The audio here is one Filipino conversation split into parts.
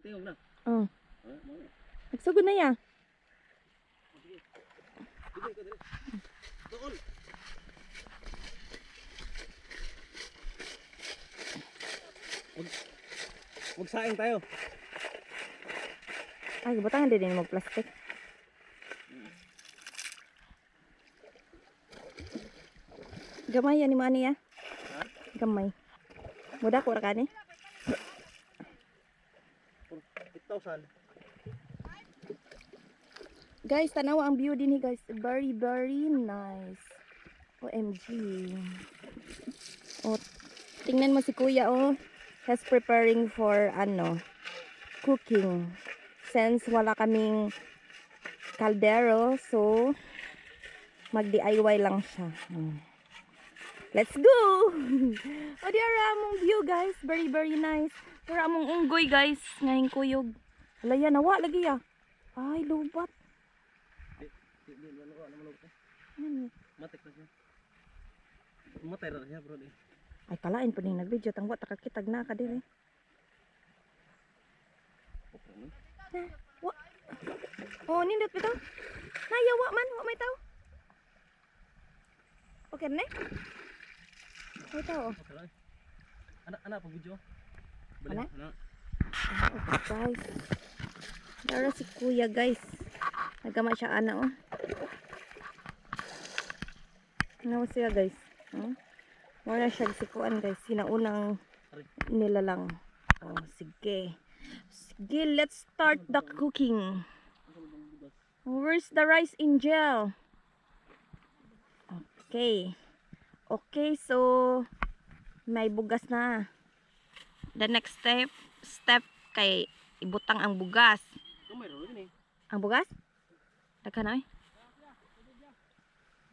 tingog na. Oh. Nagsugod na ya. Doon. Magsaing tayo. Ay, butangan din mo plastic. Gamay yan ni Mani ya. Ha? Gamay. Muda ko ra kani. 8,000. Guys, tanawa ang view din guys. Very nice. OMG. Oh, tingnan mo si Kuya oh. He's preparing for cooking. Since wala kaming kaldero, so mag-DIY lang siya. Let's go! O di ara among view guys. Very nice. Ara among unggoy guys. Ngayong kuyog. Alaya nawa lagi ya. Ay, lubat. Matik na siya. Matay na siya bro. Ay, kalain po ning nag-video. Tangwa, takakitag na ka dire. Wa. Oh, nindot bitaw. Nayawa man, wa may tao. Okay na? May tao. Anak pag video. Anak? Okay guys. Dara si Kuya guys. Nagama siya oh. Ano siya guys? Wala siya sikuan guys. Sinaunang nila lang. Oh, sige. Sige, let's start the cooking. Where's the rice angel? Okay. Okay, so may bugas na. The next step kay ibutang ang bugas. Ang bugas? Taka na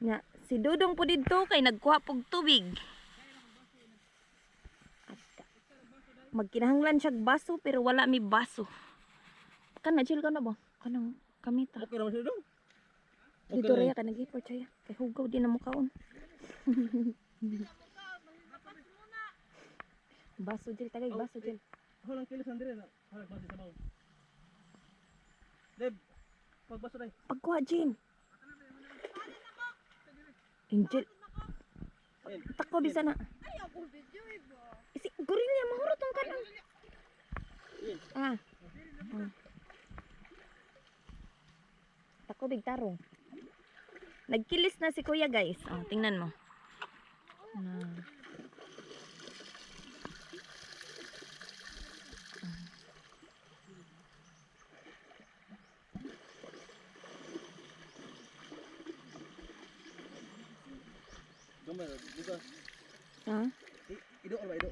Nya, si Dudong po dito kay nagkuha pog tubig. Magkinahanglan siya baso pero wala mi baso. Kana chill ka na ba? Kanang kamita. Okay naman siya Dong. Dito raya ka nag-ipor siya. Kay hugaw din na mo kaon. Baso jil tagay, baso jil. Walang kilos andre na. Walang baso sa bawo. Deb, pagbaso dai. Pagkuha Jin. Angel. Tako di sana. Ay, ako video iba. Isi gorilla mahurot ang kanang. Tako big tarong. Nagkilis na si Kuya guys. Oh, tingnan mo. Gamay bugas. Ha? Ido ba ido.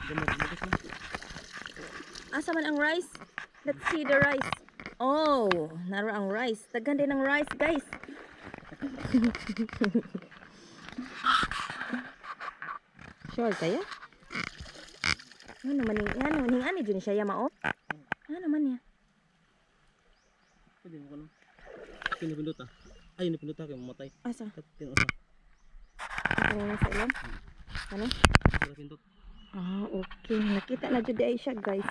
Gamay bugas. Asa man ang rice? Let's see the rice. Oh, naro ang rice. Daghan din ang rice, guys. Sure kaya? Ano naman yung ani dyan siya yama op? Ano naman niya? Pwede mo ko lang. Pinipindot ah. Ay, pinipindot ah. Kaya mamatay. Asa? Pinusa. Ano na sa ilang? Ano? Sila pindot. Ah, okay. Nakita na dyan ay siya, guys.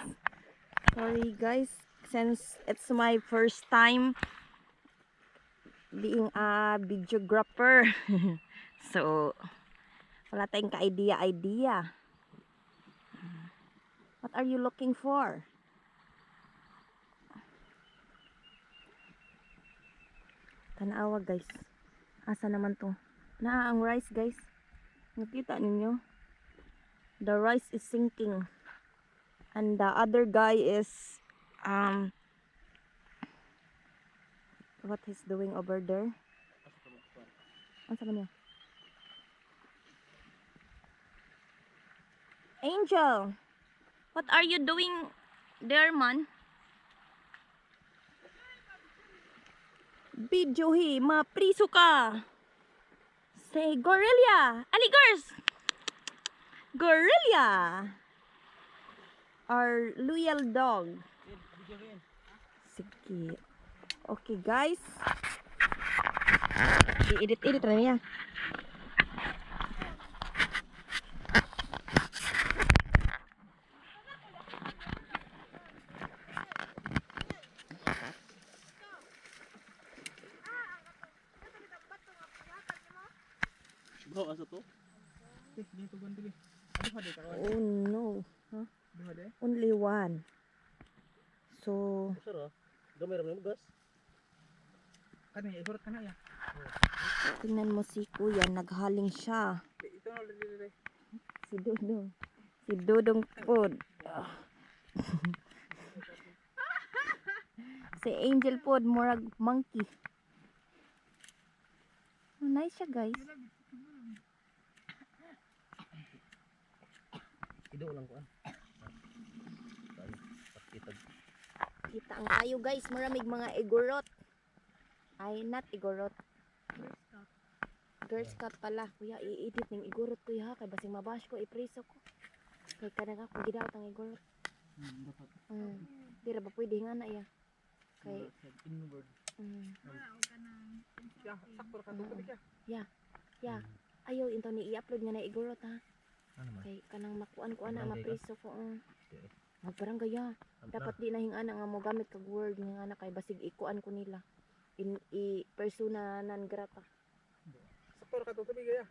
Sorry, guys. Since it's my first time being a videographer. So, wala tayong ka-idea. What are you looking for? Tanawa guys. Asa naman to? Ang rice guys. Nakita ninyo? The rice is sinking. And the other guy is what he's doing over there? Ano sa kanya? Angel, what are you doing there, man? Videohi, mapriso ka. Say, gorilla. Ali, girls. Gorilla. Our loyal dog. Sige. Okay, guys. I-edit na niya. Bawa asa to? Dito ganda gi. Aduh hade kawan. Oh no. Aduh hade. Only one. So, Sara. Gamay ra mo gas. Kani isurot kana ya. tingnan mo si kuya, naghaling siya. Ito na dili. Si Dudong. Si Dudong Pod. Si Angel Pod, murag monkey. Oh, nice siya guys. Ido lang ko an. Pakitag. Kita ang kayo guys, maraming mga igorot. Ay, not igorot. Girl Scout pala. Kuya, i-edit ng igorot kuya ha. Kay basing mabash ko, ipreso ko. Kay kanang ako gidaot ang igorot. Dapat Di ra ba pwede nga na iya. Kay, inward. Ya, sakto ka to ka. ya. Ayaw, into ni i-upload nga na igorot ha. Ano man? Kay kanang makuan ko ana, Barangay ka? mapreso ko. Okay. Magbarangay ya. Dapat di nahing ana nga mo gamit kag word nga ana kay basig ikuan ko nila. I persona non grata. Sakto ka to ya.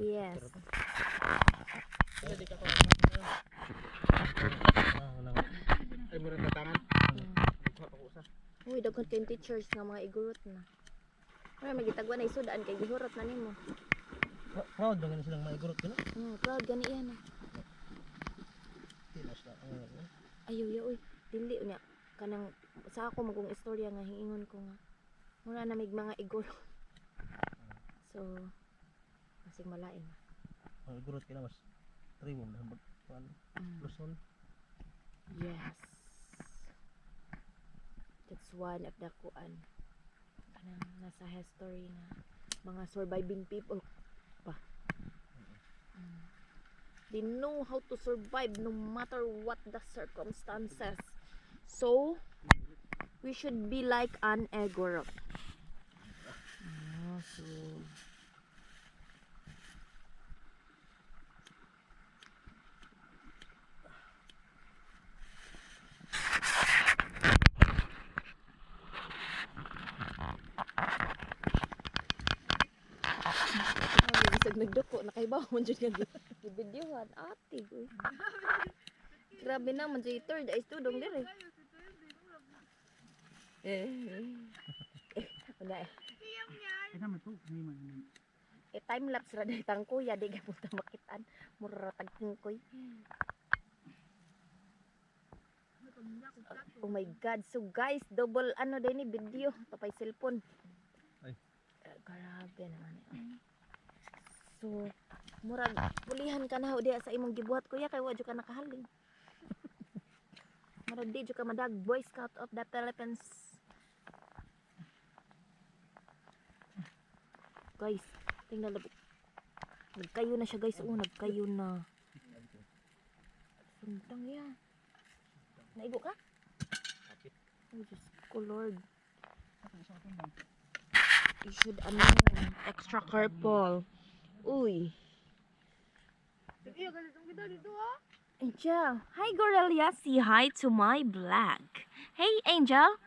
Yes. Dili ka to. Nang Ay mo rin tatangan. Sa ko sa. Uy, daghan kayong teachers nga mga igurot na. Wala magitagwa na isudaan kay gihurot na nimo. proud ba ganun silang maigurot ko na? Proud gani yan. Tilas na. Ayaw ya uy. Dili unya kanang sa ako magong istorya nga hiingon ko nga. Mura na mig mga igurot. So, masig malain. Maigurot ka na mas. Try mo na kuan. Luson. Yes. That's one of the kuan. Kanang nasa history na mga surviving people pa. They know how to survive no matter what the circumstances. So, we should be like an Egorot. So, bisag nagduko nakaibaw man jud nga gibidyohan ate goy. Grabe na man jud third ay studong dire. Wala eh. Ina man to, ni man. Time lapse ra day tang kuya di gapunta makitaan mura tag koy. Oh my god. So guys, double ano din ni video tapay cellphone. Ay. Grabe naman. So, murag pulihan ka na diya sa imong gibuhat kuya kay wa jud ka nakahaling. Murag di jud ka madag Boy Scout of the Philippines. Guys, tingnan labo. Nagkayo na siya guys. Nagkayo na. Sundang ya. Naigo ka? Oh, Diyos ko Lord. You should extra careful. Uy. Angel. Hi, Gorelia. Say hi to my vlog. Hey, Angel.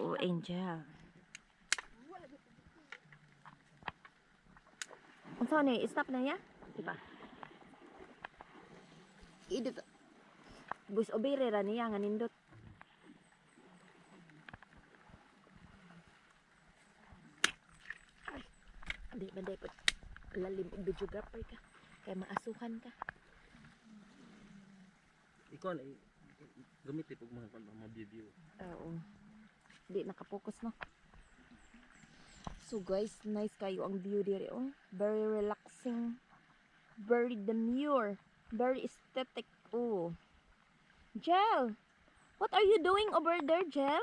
Oh, Angel. Ang saan eh? Stop na ya? Diba? Idot. Bus obere ra niya nga nindot. Di ba dapat lalim og videographer ka? Kaya maasuhan ka. Ikaw na gamit pag mga video. Oo. Di nakapokus no. So guys, nice kayo ang view dire oh. Very relaxing. Very demure. Very aesthetic. Oh. Jel, what are you doing over there, Jel?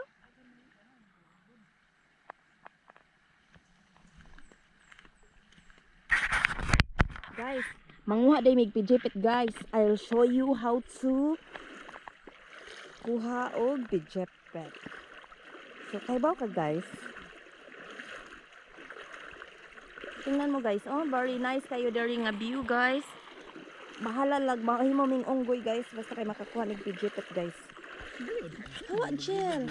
Guys, manguha day mig pijipit guys. I'll show you how to kuha og pijipit. So kaybaw ka guys. Tingnan mo guys, oh very nice kayo during a view guys. Bahala lag mahimo ming unggoy guys basta kay makakuha nig pijipit guys. Hawa Jel.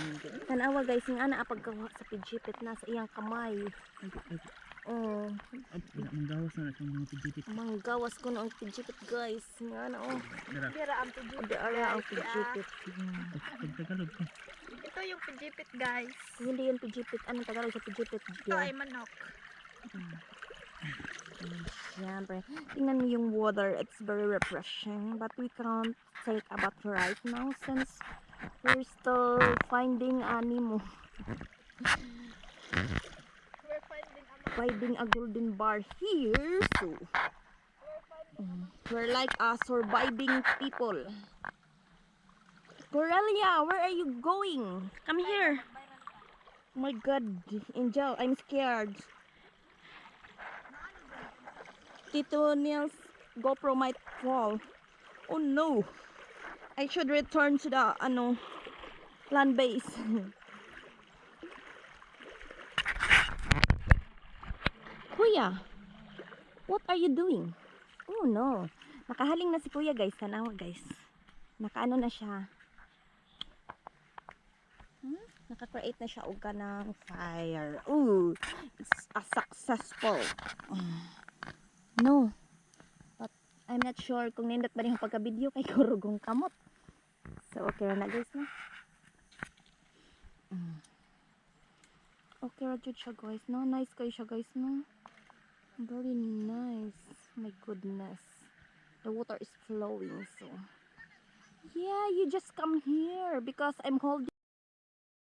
Tanawa guys ng ana pagkawa sa pijipit na sa iyang kamay. Oh, Wala mong gawas na itong mga pijipit. manggawas ko na ang pijipit guys. Nga na oh. Dara. Dira ang pijipit. Di ara ang pijipit. Pagtagalog ko. Ito yung pijipit guys. Hindi yan pijipit. Anong Tagalog sa pijipit? Ito ay manok. Siyempre. Tingnan mo yung water. It's very refreshing. But we can't take a bath right now since we're still finding animal. We're Finding a golden bar here. So, we're like a surviving people. Corelia, where are you going? Come here. Oh my God, Angel, I'm scared. Tito Neil's GoPro might fall. Oh no. I should return to the land base. Kuya, what are you doing? Oh no. Nakahaling na si Kuya guys. Tanawa guys. Nakaano na siya. Naka-create na siya og kanang fire. Ooh, it's a successful. No. But I'm not sure kung nindot ba rin ang pagka-video kay kurugong kamot. So okay na guys no. Okay ra jud siya guys no. Nice kayo siya guys no. Very nice. My goodness. The water is flowing so. Yeah, you just come here because I'm holding